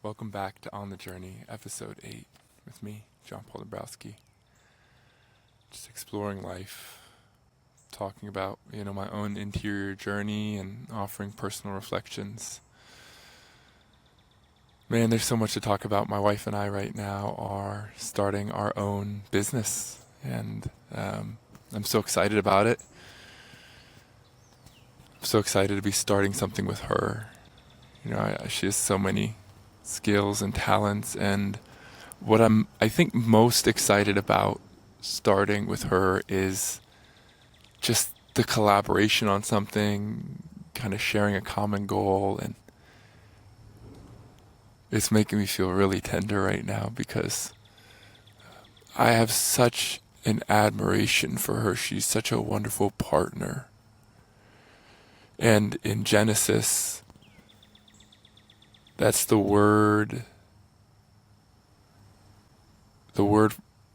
Welcome back to On the Journey, episode 8, with me, Dombrowski. Just exploring life, talking about, my own interior journey and offering personal reflections. Man, there's so much to talk about. My wife and I right now are starting our own business, and I'm so excited about it. I'm so excited to be starting something with her. She has so many skills and talents, and what I think most excited about starting with her is just the collaboration on something, kind of sharing a common goal, and it's making me feel really tender right now because I have such an admiration for her. She's such a wonderful partner. And in Genesis, that's the word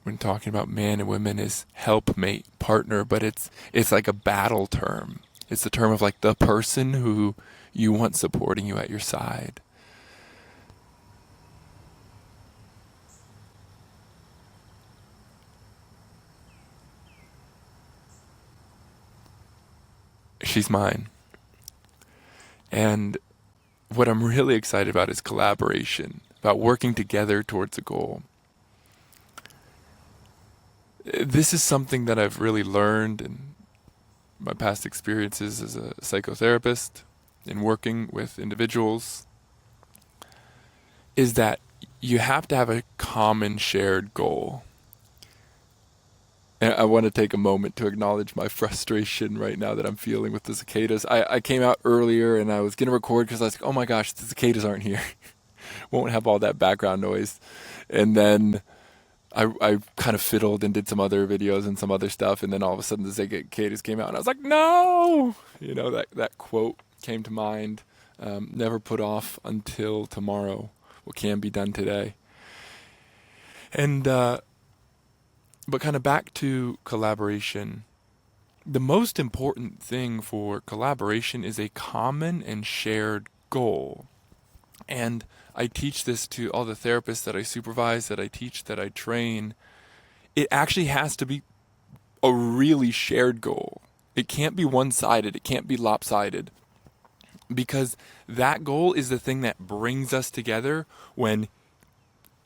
when talking about man and women is helpmate, partner, but it's like a battle term. It's the term of like the person who you want supporting you at your side. She's mine. And what I'm really excited about is collaboration, about working together towards a goal. This is something that I've really learned in my past experiences as a psychotherapist in working with individuals, is that you have to have a common shared goal. And I want to take a moment to acknowledge my frustration right now that I'm feeling with the cicadas. I came out earlier and I was going to record because I was like, oh my gosh, the cicadas aren't here. Won't have all that background noise. And then I kind of fiddled and did some other videos and some other stuff, and then all of a sudden the cicadas came out, and I was like, no! That quote came to mind. Never put off until tomorrow what can be done today. And, but kind of back to collaboration. The most important thing for collaboration is a common and shared goal. And I teach this to all the therapists that I supervise, that I teach, that I train. It actually has to be a really shared goal. It can't be one-sided. It can't be lopsided. Because that goal is the thing that brings us together when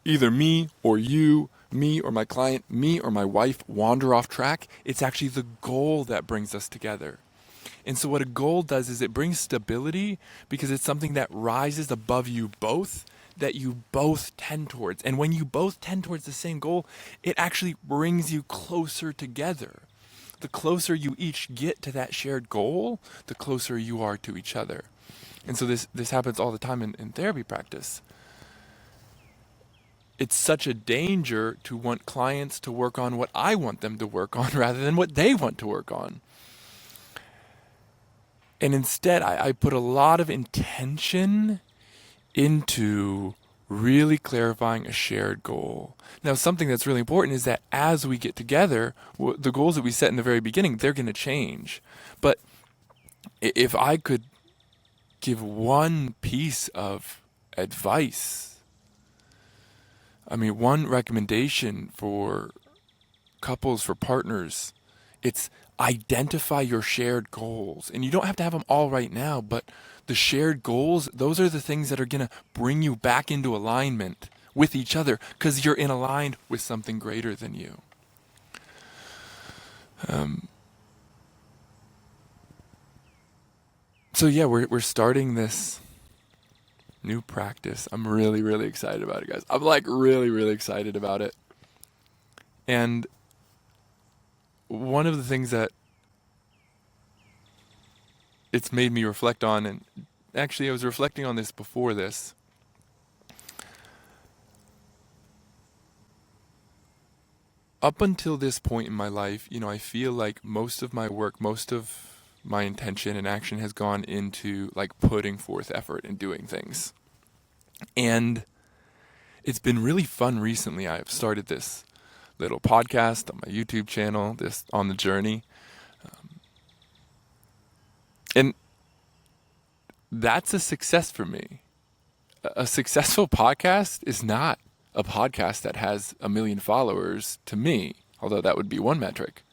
either me or you, me or my client, me or my wife wander off track. It's actually the goal that brings us together. And so what a goal does is it brings stability because it's something that rises above you both, that you both tend towards. And when you both tend towards the same goal, it actually brings you closer together. The closer you each get to that shared goal, the closer you are to each other. And so this happens all the time in therapy practice. It's such a danger to want clients to work on what I want them to work on rather than what they want to work on. And instead, I put a lot of intention into really clarifying a shared goal. Now, something that's really important is that as we get together, the goals that we set in the very beginning, they're going to change. But if I could give one piece of advice, one recommendation for couples, for partners, it's identify your shared goals. And you don't have to have them all right now, but the shared goals, those are the things that are going to bring you back into alignment with each other because you're in aligned with something greater than you. So yeah, we're starting this new practice. I'm really, really excited about it, guys. I'm like really, really excited about it. And one of the things that it's made me reflect on, and actually I was reflecting on this before this. Up until this point in my life, I feel like most of my work, most of my intention and action has gone into like putting forth effort and doing things. And it's been really fun recently. I've started this little podcast on my YouTube channel, this On the Journey. And that's a success for me. a successful podcast is not a podcast that has 1 million followers to me, although that would be one metric.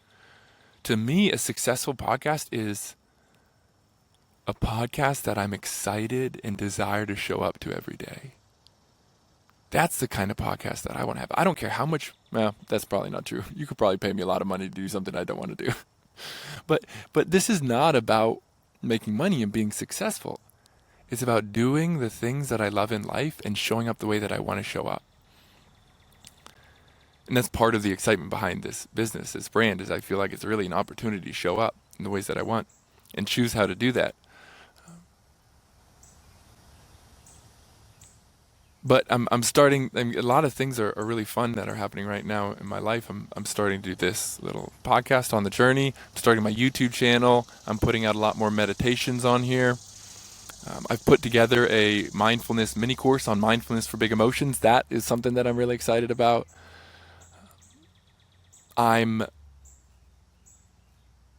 To me, a successful podcast is a podcast that I'm excited and desire to show up to every day. That's the kind of podcast that I want to have. I don't care how much, well, that's probably not true. You could probably pay me a lot of money to do something I don't want to do. But this is not about making money and being successful. It's about doing the things that I love in life and showing up the way that I want to show up. And that's part of the excitement behind this business, this brand, is I feel like it's really an opportunity to show up in the ways that I want and choose how to do that. But I'm starting, I mean, a lot of things are really fun that are happening right now in my life. I'm starting to do this little podcast on the journey. I'm starting my YouTube channel. I'm putting out a lot more meditations on here. I've put together a mindfulness mini course on mindfulness for big emotions. That is something that I'm really excited about. I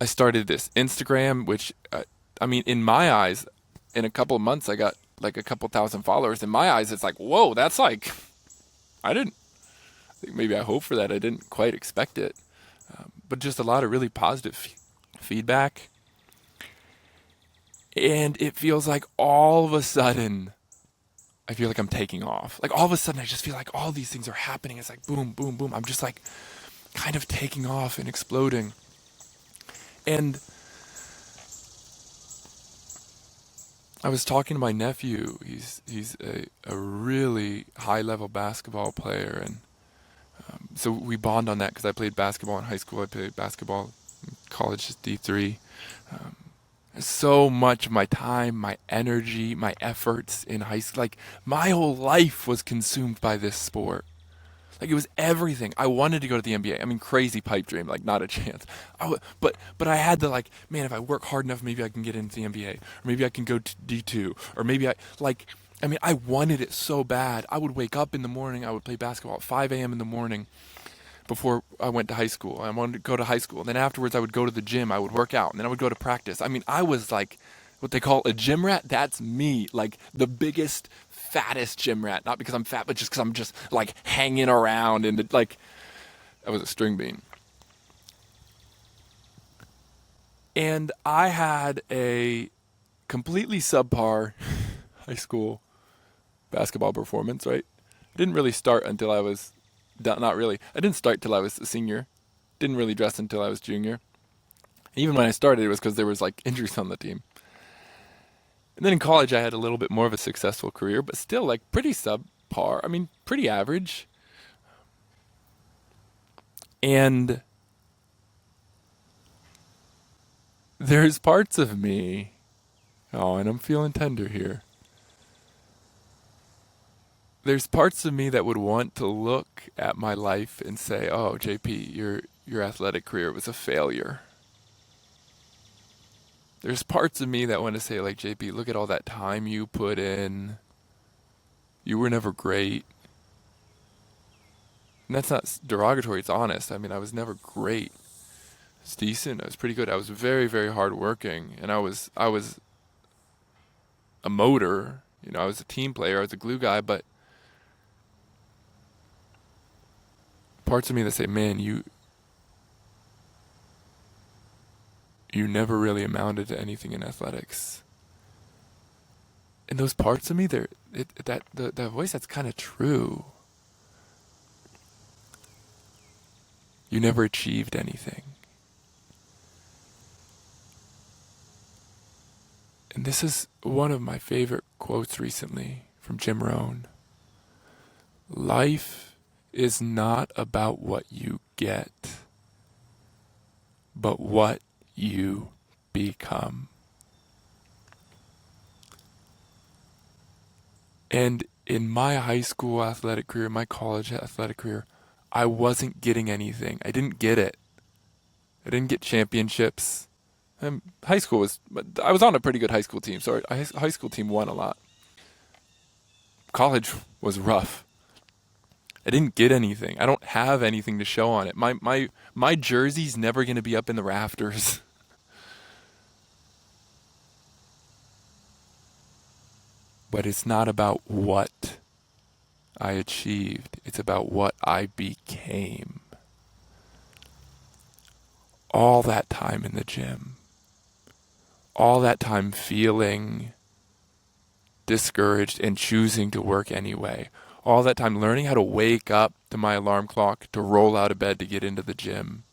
started this Instagram, which, I mean, in my eyes, in a couple of months, I got like a couple thousand followers. In my eyes, it's like, whoa, that's like, I didn't, maybe I hope for that. I didn't quite expect it. But just a lot of really positive feedback. And it feels like all of a sudden, I feel like I'm taking off. Like all of a sudden, I just feel like all these things are happening. It's like boom, boom, boom. I'm just like kind of taking off and exploding. And I was talking to my nephew. He's a really high level basketball player, and so we bond on that because I played basketball in high school. I played basketball in college, just D3. So much of my time, my energy, my efforts in high school, like my whole life was consumed by this sport. Like it was everything. I wanted to go to the NBA. I mean, crazy pipe dream, like not a chance. But I had to like, man, if I work hard enough, maybe I can get into the NBA, or maybe I can go to D2, or maybe I wanted it so bad. I would wake up in the morning. I would play basketball at 5 a.m. in the morning before I went to high school. I wanted to go to high school. And then afterwards, I would go to the gym. I would work out. And then I would go to practice. I mean, I was like what they call a gym rat. That's me. Like the biggest, fattest gym rat. Not because I'm fat, but just because I'm just like hanging around. And like, I was a string bean. And I had a completely subpar high school basketball performance, right? Didn't really start until I was not really. I didn't start till I was a senior. Didn't really dress until I was junior. Even when I started, it was because there was like injuries on the team. And then in college, I had a little bit more of a successful career, but still like pretty subpar. I mean, pretty average. And there's parts of me. Oh, and I'm feeling tender here. There's parts of me that would want to look at my life and say, "Oh, JP, your athletic career was a failure." There's parts of me that want to say, like, "JP, look at all that time you put in. You were never great." And that's not derogatory, it's honest. I mean, I was never great. It's decent. I was pretty good. I was very, very hardworking, and I was a motor. You know, I was a team player. I was a glue guy, but parts of me that say, "Man, you never really amounted to anything in athletics." And those parts of me, that voice, that's kind of true. You never achieved anything. And this is one of my favorite quotes recently from Jim Rohn. Life is not about what you get, but what you become. And in my high school athletic career, my college athletic career, I wasn't getting anything. I didn't get it. I didn't get championships. High school I was on a pretty good high school team, so our high school team won a lot. College was rough. I didn't get anything. I don't have anything to show on it. My jersey's never going to be up in the rafters. But it's not about what I achieved. It's about what I became. All that time in the gym, all that time feeling discouraged and choosing to work anyway, all that time learning how to wake up to my alarm clock, to roll out of bed to get into the gym.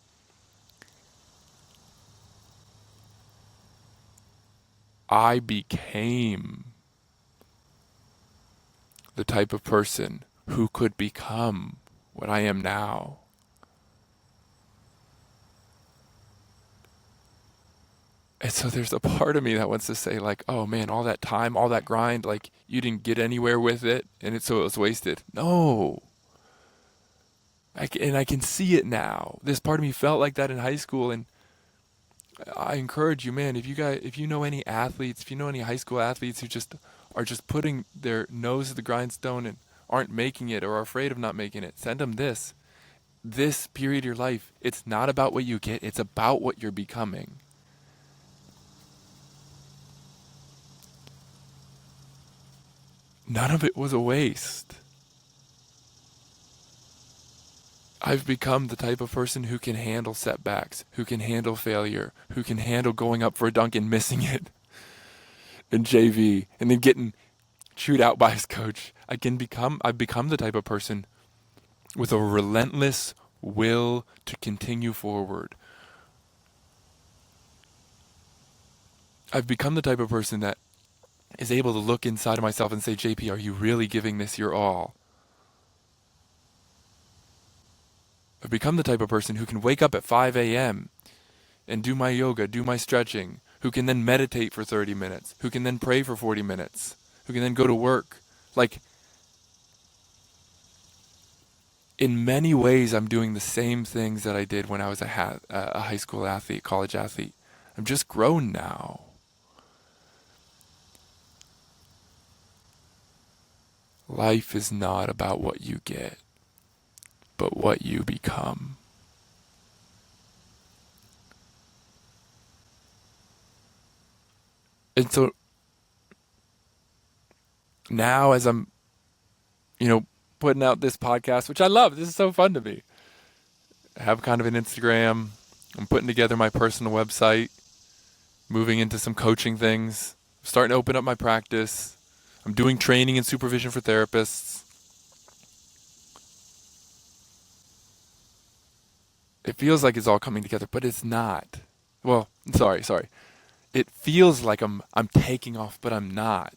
I became the type of person who could become what I am now. And so there's a part of me that wants to say, like, oh man, all that time, all that grind, like you didn't get anywhere with it, and so it was wasted. No. And I can see it now. This part of me felt like that in high school, and I encourage you, man, if you know any athletes, if you know any high school athletes who just are just putting their nose to the grindstone and aren't making it or are afraid of not making it, send them this. This period of your life, it's not about what you get, it's about what you're becoming. None of it was a waste. I've become the type of person who can handle setbacks, who can handle failure, who can handle going up for a dunk and missing it in JV and then getting chewed out by his coach. I've become the type of person with a relentless will to continue forward. I've become the type of person that is able to look inside of myself and say, JP, are you really giving this your all? I've become the type of person who can wake up at 5 a.m. and do my yoga, do my stretching, who can then meditate for 30 minutes, who can then pray for 40 minutes, who can then go to work. Like, in many ways, I'm doing the same things that I did when I was a high school athlete, college athlete. I'm just grown now. Life is not about what you get, but what you become. And so now as I'm, putting out this podcast, which I love, this is so fun to me. I have kind of an Instagram. I'm putting together my personal website, moving into some coaching things, starting to open up my practice. I'm doing training and supervision for therapists. It feels like it's all coming together, but it's not. Well, sorry. It feels like I'm taking off, but I'm not.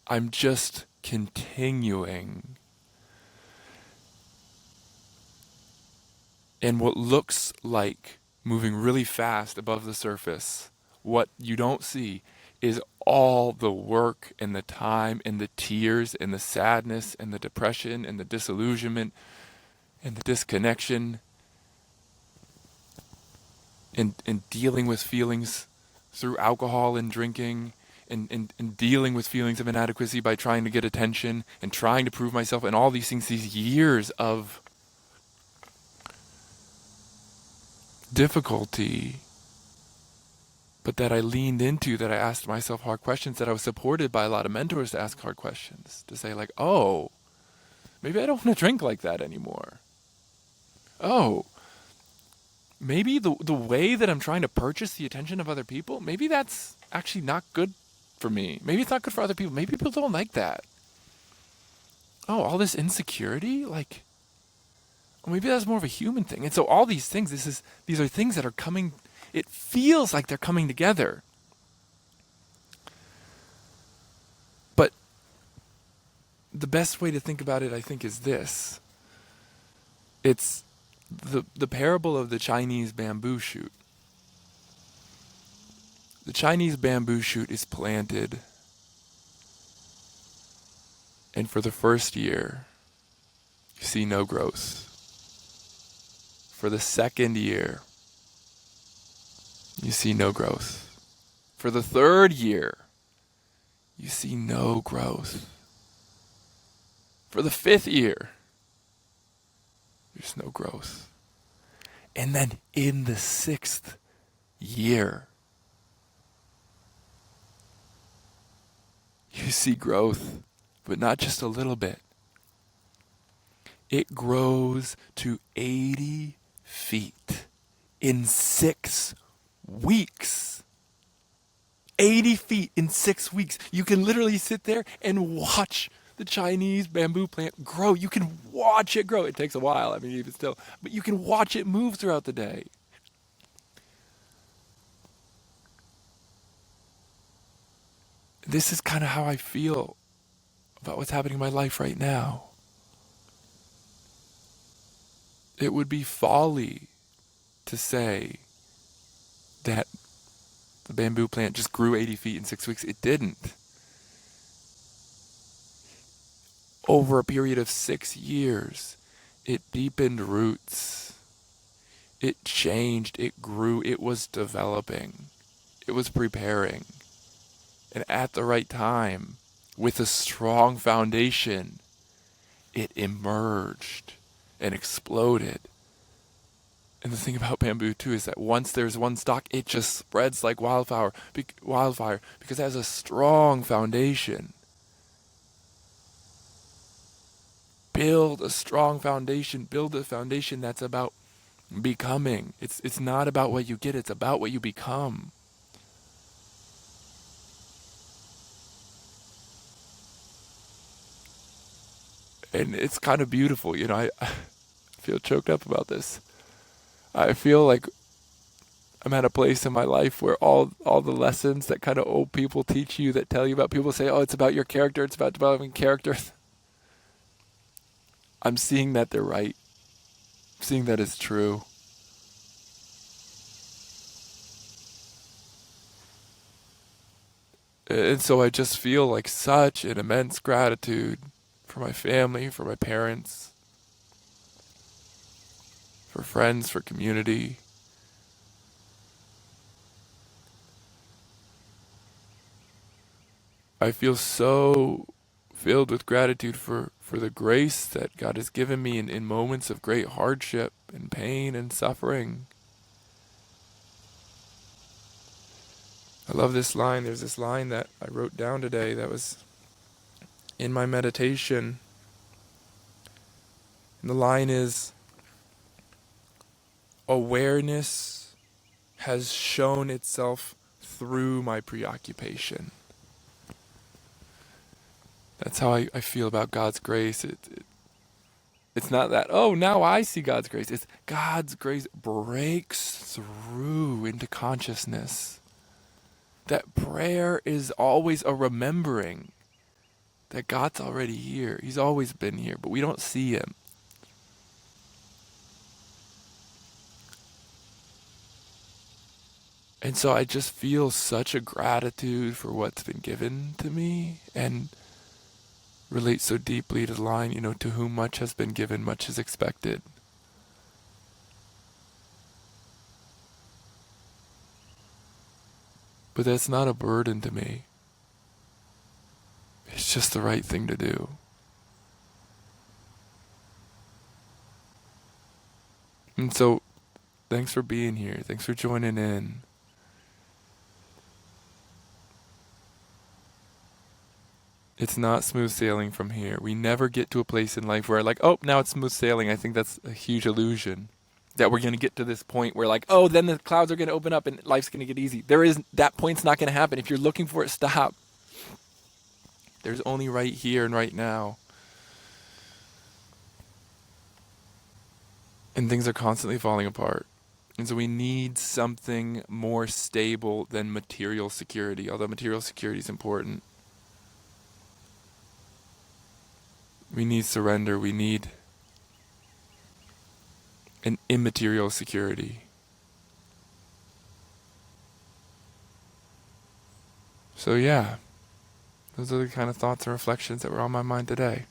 I'm just continuing. And what looks like moving really fast above the surface, what you don't see is all the work and the time and the tears and the sadness and the depression and the disillusionment and the disconnection and dealing with feelings through alcohol and drinking and dealing with feelings of inadequacy by trying to get attention and trying to prove myself and all these things, these years of difficulty, but that I leaned into, that I asked myself hard questions, that I was supported by a lot of mentors to ask hard questions, to say like, oh, maybe I don't want to drink like that anymore. Oh, maybe the way that I'm trying to purchase the attention of other people, maybe that's actually not good for me. Maybe it's not good for other people. Maybe people don't like that. Oh, all this insecurity, like, well, maybe that's more of a human thing. And so all these things, these are things that are coming, it feels like they're coming together. But the best way to think about it, I think, is this. It's the parable of the Chinese bamboo shoot. The Chinese bamboo shoot is planted, and for the first year, you see no growth. For the second year, you see no growth. For the third year, you see no growth. For the fifth year, there's no growth. And then in the sixth year, you see growth, but not just a little bit. It grows to 80 feet in 6 weeks. 80 feet in 6 weeks. You can literally sit there and watch the Chinese bamboo plant grow. You can watch it grow. It takes a while, I mean, even still, but you can watch it move throughout the day. This is kind of how I feel about what's happening in my life right now. It would be folly to say that the bamboo plant just grew 80 feet in 6 weeks. It didn't. Over a period of 6 years, it deepened roots. It changed, it grew, it was developing, it was preparing. And at the right time, with a strong foundation, it emerged and exploded. And the thing about bamboo too is that once there's one stalk, it just spreads like wildfire because it has a strong foundation. Build a strong foundation. Build a foundation that's about becoming. It's not about what you get, it's about what you become. And it's kind of beautiful, I feel choked up about this. I feel like I'm at a place in my life where all the lessons that kind of old people teach you, that tell you about, people say, oh, it's about your character, it's about developing character. I'm seeing that they're right. I'm seeing that it's true. And so I just feel like such an immense gratitude for my family, for my parents, for friends, for community. I feel so filled with gratitude for the grace that God has given me in moments of great hardship and pain and suffering. I love this line. There's this line that I wrote down today that was in my meditation. And the line is, awareness has shown itself through my preoccupation. That's how I feel about God's grace. It's not that, oh, now I see God's grace. It's God's grace breaks through into consciousness. That prayer is always a remembering that God's already here. He's always been here, but we don't see him. And so I just feel such a gratitude for what's been given to me, and relate so deeply to the line, to whom much has been given, much is expected. But that's not a burden to me. It's just the right thing to do. And so, thanks for being here. Thanks for joining in. It's not smooth sailing from here. We never get to a place in life where oh, now it's smooth sailing. I think that's a huge illusion. That we're going to get to this point where oh, then the clouds are going to open up and life's going to get easy. That point's not going to happen. If you're looking for it, stop. There's only right here and right now. And things are constantly falling apart. And so we need something more stable than material security, although material security is important. We need surrender. We need an immaterial security. So yeah, those are the kind of thoughts and reflections that were on my mind today.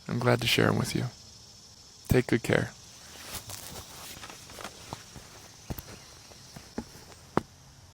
I'm glad to share them with you. Take good care.